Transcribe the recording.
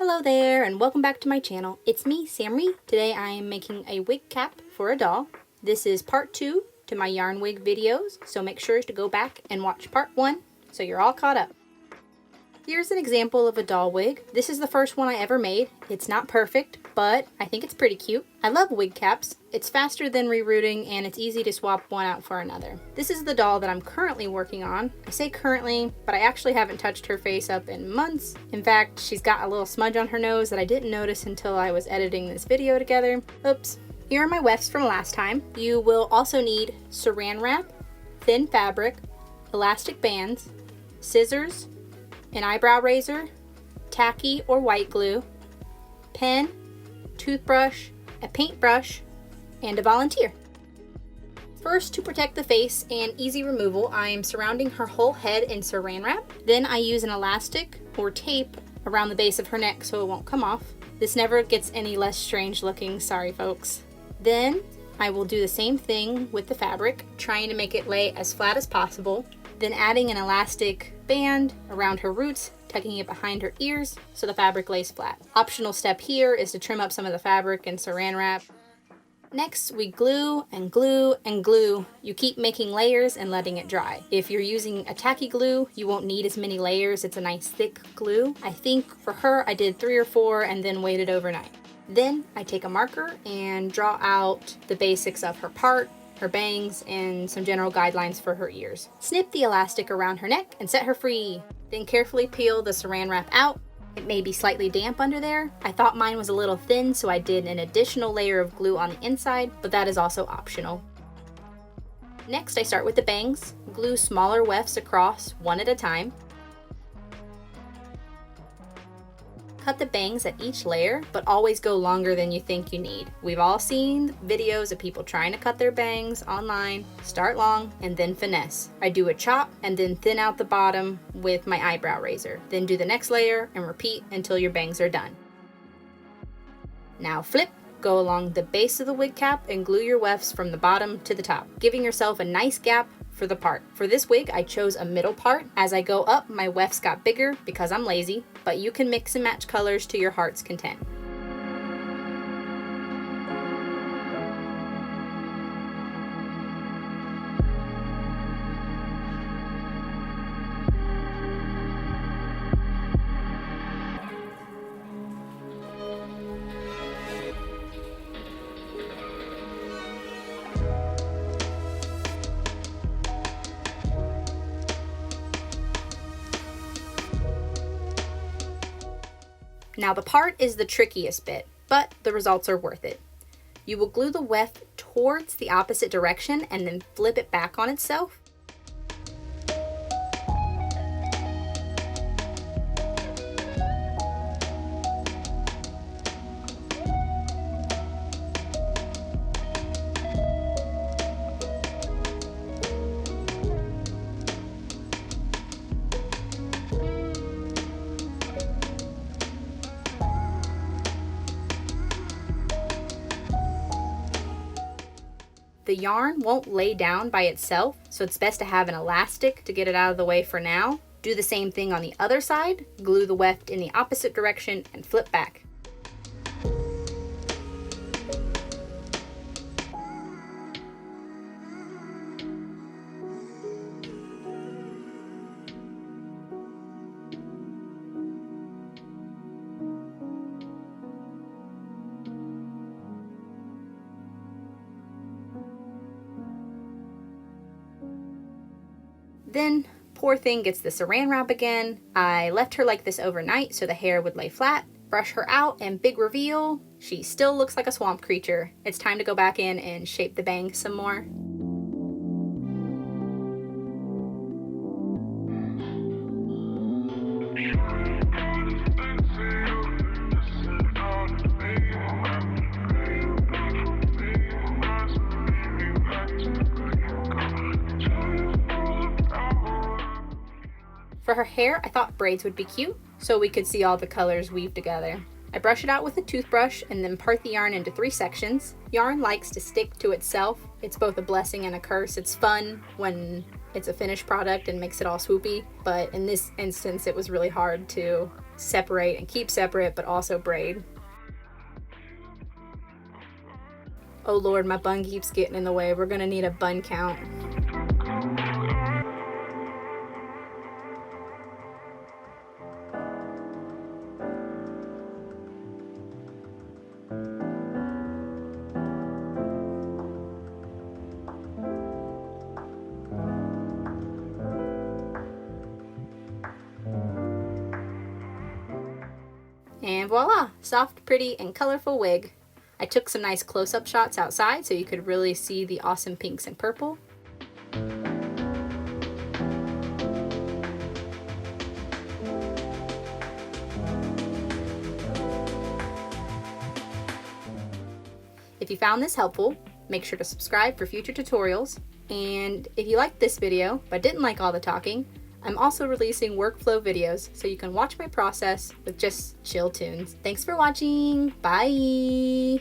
Hello there and welcome back to my channel. It's me, Samrie. Today I am making a wig cap for a doll. This is part 2 to my yarn wig videos, so make sure to go back and watch part 1 so you're all caught up. Here's an example of a doll wig. This is the first one I ever made. It's not perfect, but I think it's pretty cute. I love wig caps. It's faster than rerooting and it's easy to swap one out for another. This is the doll that I'm currently working on. I say currently, but I actually haven't touched her face up in months. In fact, she's got a little smudge on her nose that I didn't notice until I was editing this video together. Oops. Here are my wefts from last time. You will also need saran wrap, thin fabric, elastic bands, scissors, an eyebrow razor, tacky or white glue, pen, toothbrush, a paintbrush, and a volunteer. First, to protect the face and easy removal, I am surrounding her whole head in saran wrap. Then I use an elastic or tape around the base of her neck so it won't come off. This never gets any less strange looking, sorry folks. Then I will do the same thing with the fabric, trying to make it lay as flat as possible. Then adding an elastic band around her roots, tucking it behind her ears so the fabric lays flat. Optional step here is to trim up some of the fabric and saran wrap. Next, we glue and glue and glue. You keep making layers and letting it dry. If you're using a tacky glue, you won't need as many layers. It's a nice thick glue. I think for her, I did 3 or 4 and then waited overnight. Then I take a marker and draw out the basics of her part, her bangs, and some general guidelines for her ears. Snip the elastic around her neck and set her free. Then carefully peel the saran wrap out. It may be slightly damp under there. I thought mine was a little thin, so I did an additional layer of glue on the inside, but that is also optional. Next, I start with the bangs. Glue smaller wefts across, one at a time. Cut the bangs at each layer, but always go longer than you think you need. We've all seen videos of people trying to cut their bangs online. Start long and then finesse. I do a chop and then thin out the bottom with my eyebrow razor. Then do the next layer and repeat until your bangs are done. Now flip, go along the base of the wig cap and glue your wefts from the bottom to the top, giving yourself a nice gap for the part. For this wig, I chose a middle part. As I go up, my wefts got bigger because I'm lazy, but you can mix and match colors to your heart's content. Now the part is the trickiest bit, but the results are worth it. You will glue the weft towards the opposite direction and then flip it back on itself. The yarn won't lay down by itself, so it's best to have an elastic to get it out of the way for now. Do the same thing on the other side, glue the weft in the opposite direction and flip back. Then, poor thing gets the saran wrap again. I left her like this overnight so the hair would lay flat. Brush her out and big reveal, she still looks like a swamp creature. It's time to go back in and shape the bangs some more. For her hair, I thought braids would be cute, so we could see all the colors weave together. I brush it out with a toothbrush and then part the yarn into 3 sections. Yarn likes to stick to itself. It's both a blessing and a curse. It's fun when it's a finished product and makes it all swoopy, but in this instance it was really hard to separate and keep separate but also braid. Oh Lord, my bun keeps getting in the way. We're gonna need a bun count. And voila, soft, pretty, and colorful wig. I took some nice close-up shots outside so you could really see the awesome pinks and purple. If you found this helpful, make sure to subscribe for future tutorials. And if you liked this video but didn't like all the talking, I'm also releasing workflow videos so you can watch my process with just chill tunes. Thanks for watching. Bye.